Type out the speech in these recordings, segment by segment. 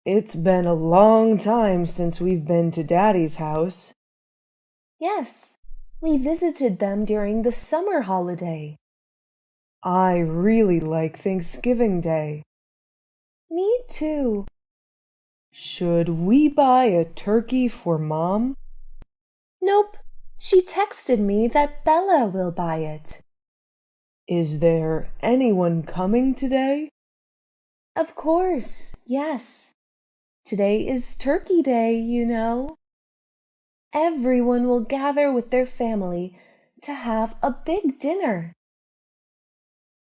It's been a long time since we've been to Daddy's house. Yes, we visited them during the summer holiday. I really like Thanksgiving Day. Me too. Should we buy a turkey for Mom? Nope, she texted me that Bella will buy it. Is there anyone coming today? Of course, yes. Today is Turkey Day, you know. Everyone will gather with their family to have a big dinner.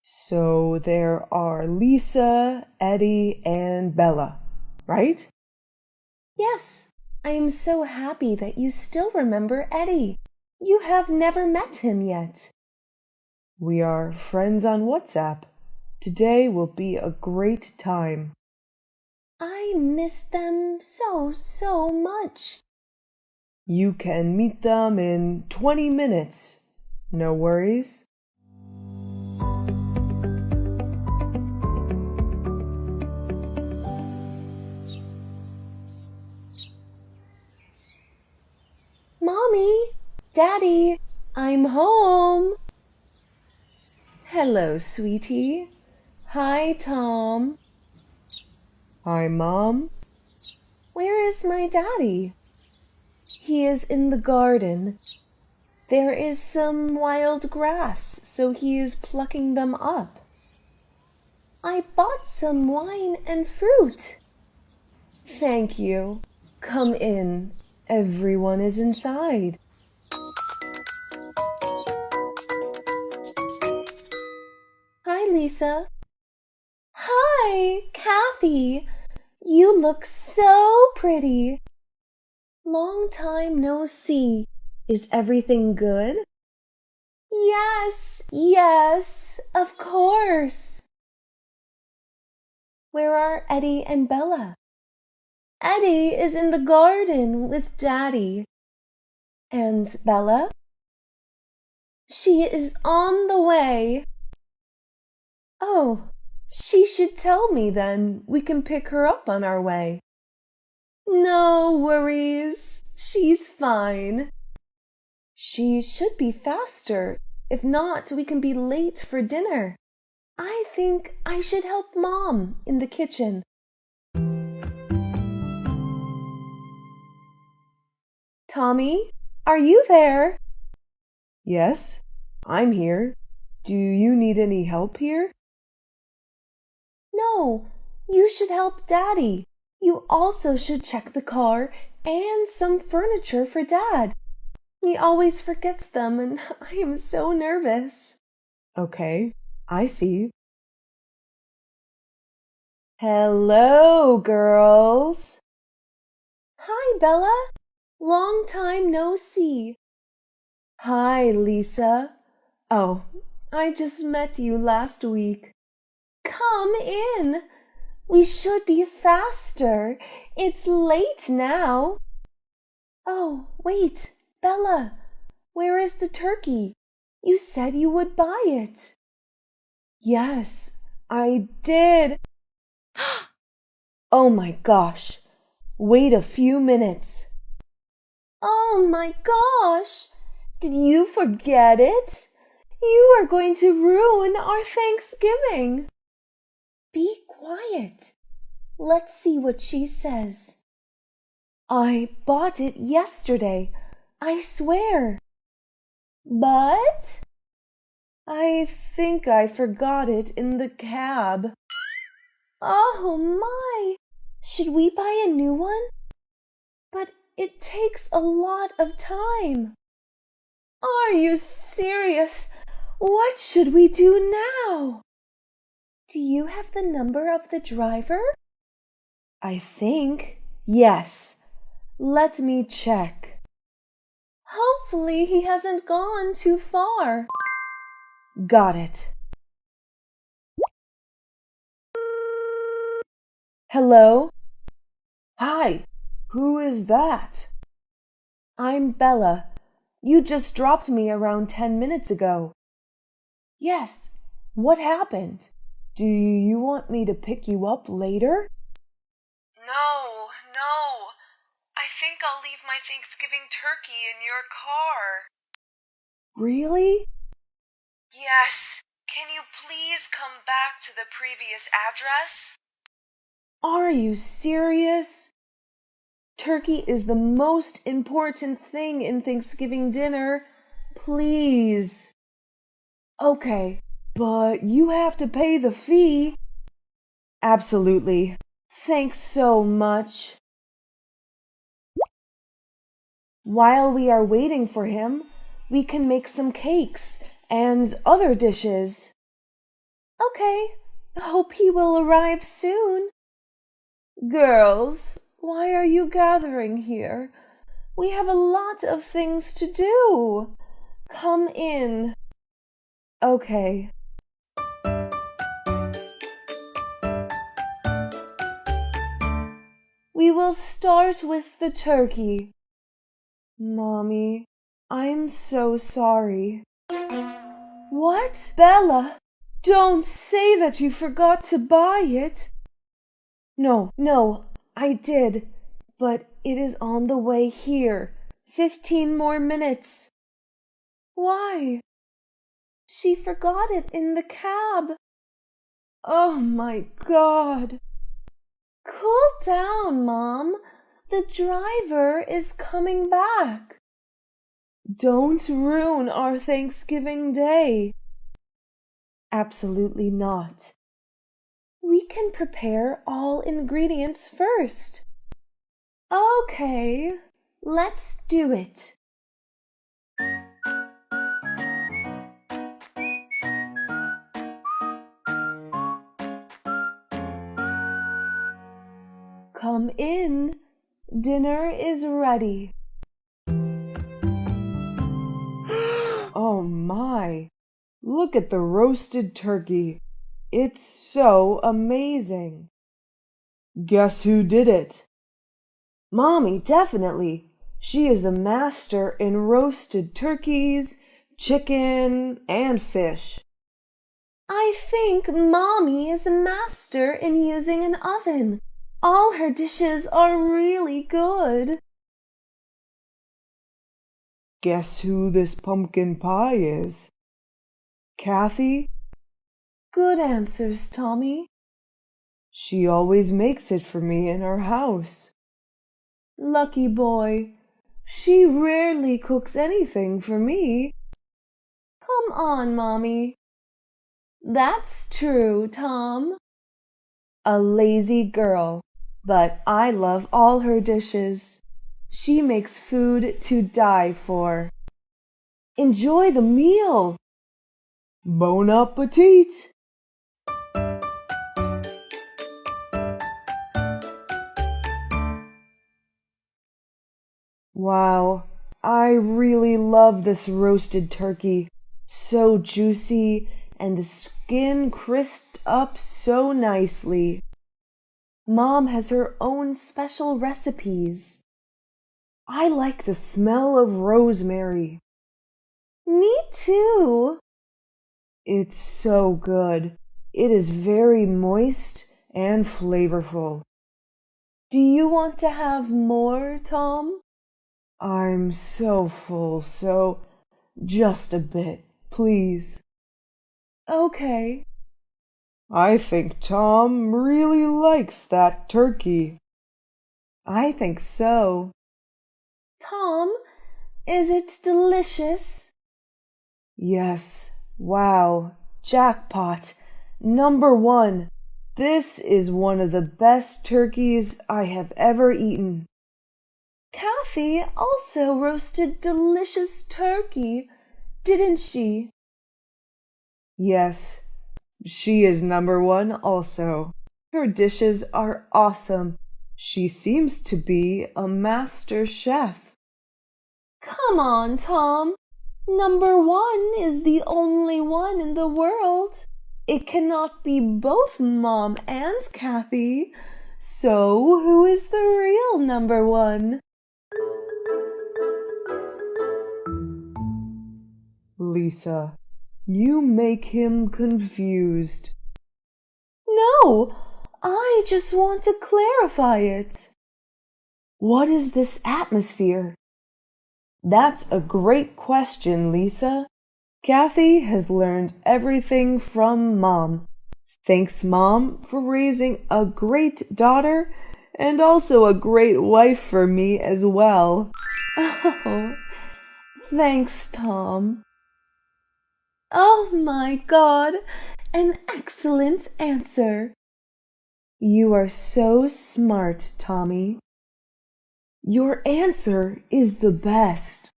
So there are Lisa, Eddie, and Bella, right? Yes, I am so happy that you still remember Eddie. You have never met him yet. We are friends on WhatsApp. Today will be a great time. I miss them so much. You can meet them in 20 minutes. No worries? Mommy, Daddy, I'm home. Hello, sweetie. Hi, Tom. Hi, Mom. Where is my daddy? He is in the garden. There is some wild grass, so he is plucking them up. I bought some wine and fruit. Thank you. Come in. Everyone is inside. Hi, Lisa. Hi, Kathy. You look so pretty. Long time no see. Is everything good? Yes, of course. Where are Eddie and Bella? Eddie is in the garden with Daddy. And Bella? She is on the way. Oh, she should tell me then. We can pick her up on our way. No worries. She's fine. She should be faster. If not, we can be late for dinner. I think I should help Mom in the kitchen. Tommy, are you there? Yes, I'm here. Do you need any help here? No, you should help Daddy. You also should check the car and some furniture for Dad. He always forgets them and I am so nervous. Okay, I see. Hello, girls. Hi, Bella. Long time no see. Hi, Lisa. Oh, I just met you last week. Come in. We should be faster. It's late now. Oh, wait, Bella. Where is the turkey? You said you would buy it. Yes, I did. Oh my gosh. Wait a few minutes. Oh my gosh! Did you forget it? You are going to ruin our Thanksgiving. Be quiet. Let's see what she says. I bought it yesterday, I swear. But I think I forgot it in the cab. Oh my! Should we buy a new one? But it takes a lot of time. Are you serious? What should we do now? Do you have the number of the driver? I think yes. Let me check. Hopefully he hasn't gone too far. Got it. Hello? Hi, who is that? I'm Bella. You just dropped me around 10 minutes ago. Yes, what happened? Do you want me to pick you up later? No. I think I'll leave my Thanksgiving turkey in your car. Really? Yes. Can you please come back to the previous address? Are you serious? Turkey is the most important thing in Thanksgiving dinner. Please. Okay, but you have to pay the fee. Absolutely. Thanks so much. While we are waiting for him, we can make some cakes and other dishes. Okay, hope he will arrive soon. Girls, why are you gathering here? We have a lot of things to do. Come in. Okay. We will start with the turkey. Mommy, I'm so sorry. What? Bella, don't say that you forgot to buy it. No, I did, but it is on the way here. 15 more minutes. Why? She forgot it in the cab. Oh my God. Cool down, Mom. The driver is coming back. Don't ruin our Thanksgiving day. Absolutely not. We can prepare all ingredients first. Okay, let's do it. Come in. Dinner is ready. Oh my! Look at the roasted turkey. It's so amazing. Guess who did it? Mommy, definitely. She is a master in roasted turkeys, chicken, and fish. I think Mommy is a master in using an oven. All her dishes are really good. Guess who this pumpkin pie is? Kathy? Good answers, Tommy. She always makes it for me in our house. Lucky boy. She rarely cooks anything for me. Come on, Mommy. That's true, Tom. A lazy girl, but I love all her dishes. She makes food to die for. Enjoy the meal. Bon appetit. Wow, I really love this roasted turkey. So juicy and the skin crisped up so nicely. Mom has her own special recipes. I like the smell of rosemary. Me too. It's so good. It is very moist and flavorful. Do you want to have more, Tom? I'm so full, so just a bit, please. Okay. I think Tom really likes that turkey. I think so. Tom, is it delicious? Yes. Wow. Jackpot. Number 1. This is one of the best turkeys I have ever eaten. Kathy also roasted delicious turkey, didn't she? Yes, she is number 1 also. Her dishes are awesome. She seems to be a master chef. Come on, Tom. Number 1 is the only one in the world. It cannot be both Mom and Kathy. So who is the real number 1? Lisa, you make him confused. No, I just want to clarify it. What is this atmosphere? That's a great question, Lisa. Kathy has learned everything from Mom. Thanks, Mom, for raising a great daughter and also a great wife for me as well. Oh, thanks, Tom. Oh my God, an excellent answer. You are so smart, Tommy. Your answer is the best.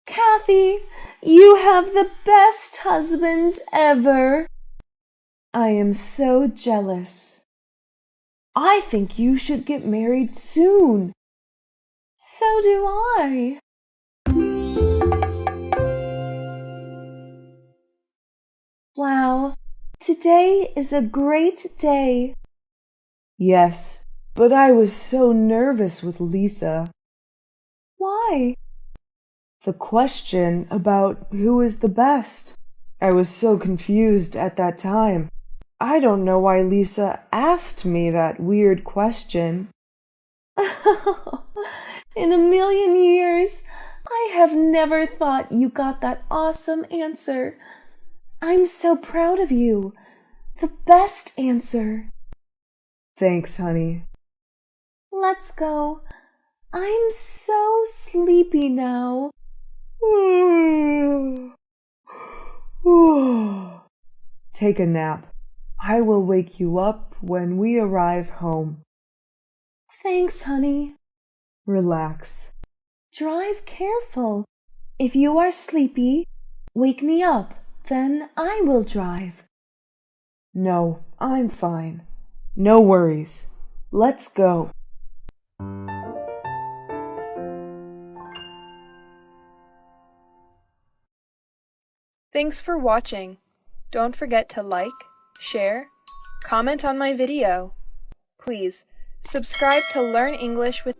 Kathy, you have the best husbands ever. I am so jealous. I think you should get married soon. So do I. Wow, today is a great day. Yes, but I was so nervous with Lisa. Why? The question about who is the best. I was so confused at that time. I don't know why Lisa asked me that weird question. In a million years, I have never thought you got that awesome answer. I'm so proud of you. The best answer. Thanks, honey. Let's go. I'm so sleepy now. Take a nap. I will wake you up when we arrive home. Thanks, honey. Relax. Drive careful. If you are sleepy, wake me up, then I will drive. No, I'm fine. No worries. Let's go. Thanks for watching. Don't forget to like, share, comment on my video. Please, subscribe to Learn English with